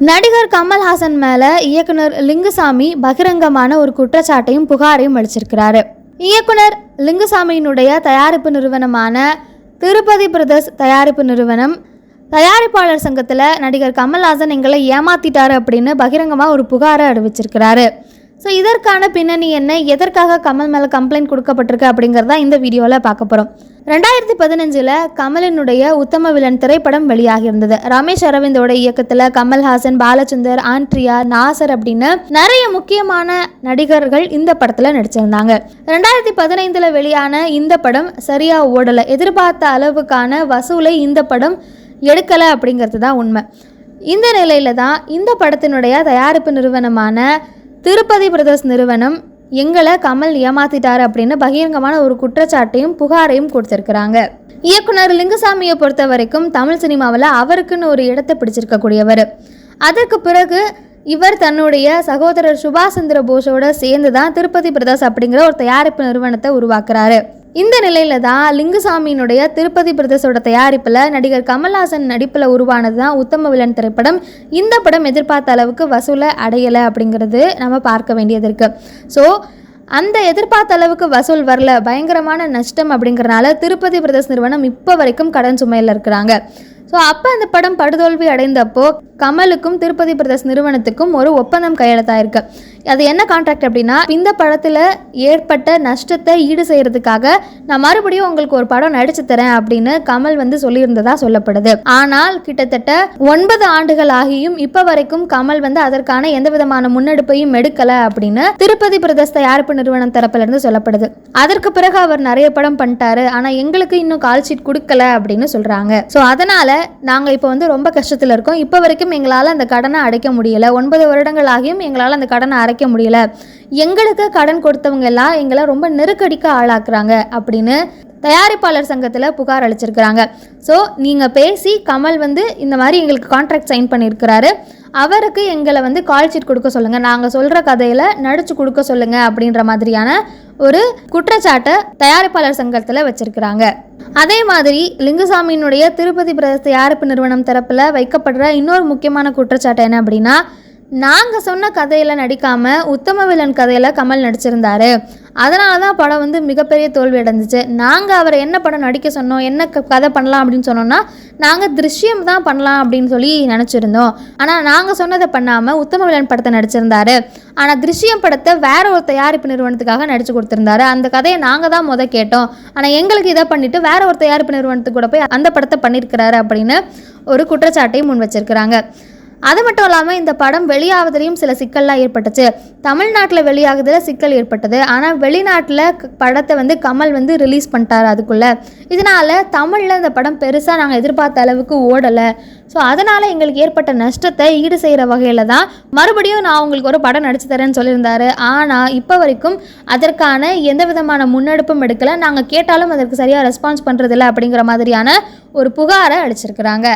நடிகர் கமல்ஹாசன் மேல இயக்குனர் லிங்குசாமி பகிரங்கமான ஒரு குற்றச்சாட்டையும் புகாரையும் அளிச்சிருக்கிறாரு. இயக்குனர் லிங்குசாமியினுடைய தயாரிப்பு நிறுவனமான திருப்பதி பிரதர்ஸ் தயாரிப்பு நிறுவனம் தயாரிப்பாளர் சங்கத்தில் நடிகர் கமல்ஹாசன் எங்களை ஏமாத்திட்டாரு அப்படின்னு பகிரங்கமாக ஒரு புகாரை அறிவிச்சிருக்கிறாரு. ஸோ இதற்கான பின்னணி என்ன, எதற்காக கமல் மேலே கம்ப்ளைண்ட் கொடுக்கப்பட்டிருக்கு அப்படிங்கிறதா இந்த வீடியோவில் பார்க்க போகிறோம். 2015 கமலினுடைய உத்தம வில்லன் திரைப்படம் வெளியாகியிருந்தது. ரமேஷ் அரவிந்தோட இயக்கத்தில் கமல்ஹாசன், பாலச்சந்தர், ஆண்ட்ரியா, நாசர் அப்படின்னு நிறைய முக்கியமான நடிகர்கள் இந்த படத்தில் நடிச்சிருந்தாங்க. 2015 வெளியான இந்த படம் சரியா ஓடலை, எதிர்பார்த்த அளவுக்கான வசூலை இந்த படம் எடுக்கலை அப்படிங்கிறது தான் உண்மை. இந்த நிலையில தான் இந்த படத்தினுடைய தயாரிப்பு நிறுவனமான திருப்பதி பிரதர்ஸ் நிறுவனம் எங்களை கமல் ஏமாத்திட்டாரு அப்படின்னு பகிரங்கமான ஒரு குற்றச்சாட்டையும் புகாரையும் கொடுத்திருக்கிறாங்க. இயக்குனர் லிங்குசாமியை பொறுத்த வரைக்கும் தமிழ் சினிமாவில் அவருக்குன்னு ஒரு இடத்தை பிடிச்சிருக்கக்கூடியவர். அதற்கு பிறகு இவர் தன்னுடைய சகோதரர் சுபாஷ் சந்திர போஸோட சேர்ந்து தான் திருப்பதி பிரதர்ஸ் அப்படிங்கிற ஒரு தயாரிப்பு நிறுவனத்தை உருவாக்குறாரு. இந்த நிலையில தான் லிங்குசாமியினுடைய திருப்பதி பிரதர்ஸோட தயாரிப்பில் நடிகர் கமல்ஹாசன் நடிப்பில் உருவானது தான் உத்தம வில்லன் திரைப்படம். இந்த படம் எதிர்பார்த்த அளவுக்கு வசூலை அடையலை அப்படிங்கிறது நம்ம பார்க்க வேண்டியது இருக்குது. ஸோ அந்த எதிர்பார்த்த அளவுக்கு வசூல் வரல, பயங்கரமான நஷ்டம் அப்படிங்கிறனால திருப்பதி பிரதர்ஸ் நிறுவனம் இப்போ வரைக்கும் கடன் சுமையில் இருக்கிறாங்க. ஸோ அப்போ அந்த படம் படுதோல்வி அடைந்தப்போ கமலுக்கும் திருப்பதி பிரதர்ஸ் நிறுவனத்துக்கும் ஒரு ஒப்பந்தம் கையெழுத்தாயிருக்கு. அது என்ன கான்ட்ராக்ட் அப்படின்னா, இந்த படத்தில் ஏற்பட்ட நஷ்டத்தை ஈடு செய்யறதுக்காக நான் மறுபடியும் உங்களுக்கு ஒரு படம் நடிச்சு தரேன் அப்படின்னு கமல் சொல்லியிருந்ததா சொல்லப்படுது. ஆனால் கிட்டத்தட்ட 9 ஆண்டுகள் ஆகியும் இப்போ வரைக்கும் கமல் அதற்கான எந்த விதமான முன்னெடுப்பையும் எடுக்கல அப்படின்னு திருப்பதி பிரதர்ஸ் தயாரிப்பு நிறுவனம் தரப்புல இருந்து சொல்லப்படுது. அதற்கு பிறகு அவர் நிறைய படம் பண்ணிட்டாரு, ஆனால் எங்களுக்கு இன்னும் கால் ஷீட் கொடுக்கல அப்படின்னு சொல்றாங்க. ஸோ அதனால நாங்கள் இப்போ ரொம்ப கஷ்டத்தில் இருக்கோம். இப்போ வரைக்கும் எங்களால் அந்த கடனை அடைக்க முடியல. 9 வருடங்கள் ஆகியும் எங்களால் அந்த கடனை அடைக்க முடியல. எங்களுக்கு கடன் கொடுத்தவங்க எல்லாம் எங்களை ரொம்ப நெருக்கடிக்க ஆளாக்குறாங்க அப்படின்னு தயாரிப்பாளர் சங்கத்தில் புகார் அளிச்சிருக்கிறாங்க. ஸோ நீங்கள் பேசி கமல் இந்த மாதிரி எங்களுக்கு கான்ட்ராக்ட் சைன் பண்ணியிருக்கிறாரு, அவருக்கு எங்களை கால் ஷீட் கொடுக்க சொல்லுங்கள், நாங்கள் சொல்கிற கதையில் நடிச்சு கொடுக்க சொல்லுங்கள் அப்படின்ற மாதிரியான ஒரு குற்றச்சாட்டை தயாரிப்பாளர் சங்கத்தில் வச்சிருக்கிறாங்க. அதே மாதிரி லிங்குசாமியினுடைய திருப்பதி பிரதர்ஸ் தயாரிப்பு நிறுவனம் தரப்பில் வைக்கப்படுற இன்னொரு முக்கியமான குற்றச்சாட்டு என்ன அப்படின்னா, நாங்கள் சொன்ன கதையில் நடிக்காமல் உத்தம வில்லன் கதையில் கமல் நடிச்சிருந்தாரு, அதனால தான் படம் மிகப்பெரிய தோல்வி அடைஞ்சிச்சு. நாங்கள் அவரை என்ன படம் நடிக்க சொன்னோம், என்ன கதை பண்ணலாம் அப்படின்னு சொன்னோன்னா, நாங்கள் திருஷ்யம் தான் பண்ணலாம் அப்படின்னு சொல்லி நினச்சிருந்தோம். ஆனால் நாங்கள் சொன்னதை பண்ணாமல் உத்தம வில்லன் படத்தை நடிச்சிருந்தாரு. ஆனால் திருஷ்யம் படத்தை வேற ஒரு தயாரிப்பு நிறுவனத்துக்காக நடிச்சு கொடுத்துருந்தாரு. அந்த கதையை நாங்கள் தான் கேட்டோம், ஆனால் எங்களுக்கு இதை பண்ணிட்டு வேற ஒரு தயாரிப்பு நிறுவனத்துக்கு கூட போய் அந்த படத்தை பண்ணியிருக்கிறாரு அப்படின்னு ஒரு குற்றச்சாட்டையும் முன் வச்சிருக்கிறாங்க. அது மட்டும் இல்லாமல் இந்த படம் வெளியாவதிலையும் சில சிக்கல்லாம் ஏற்பட்டுச்சு. தமிழ்நாட்டில் வெளியாகுதில் சிக்கல் ஏற்பட்டது, ஆனால் வெளிநாட்டில் படத்தை கமல் ரிலீஸ் பண்ணிட்டார் அதுக்குள்ளே. இதனால் தமிழில் இந்த படம் பெருசாக நாங்கள் எதிர்பார்த்த அளவுக்கு ஓடலை. ஸோ அதனால் எங்களுக்கு ஏற்பட்ட நஷ்டத்தை ஈடு செய்கிற வகையில் தான் மறுபடியும் நான் உங்களுக்கு ஒரு படம் நடிச்சு தரேன்னு சொல்லியிருந்தாரு. ஆனால் இப்போ வரைக்கும் அதற்கான எந்த விதமான முன்னெடுப்பும் எடுக்கலை, நாங்கள் கேட்டாலும் அதற்கு சரியாக ரெஸ்பான்ஸ் பண்ணுறதில்ல அப்படிங்கிற மாதிரியான ஒரு புகாரை அளிச்சிருக்கிறாங்க.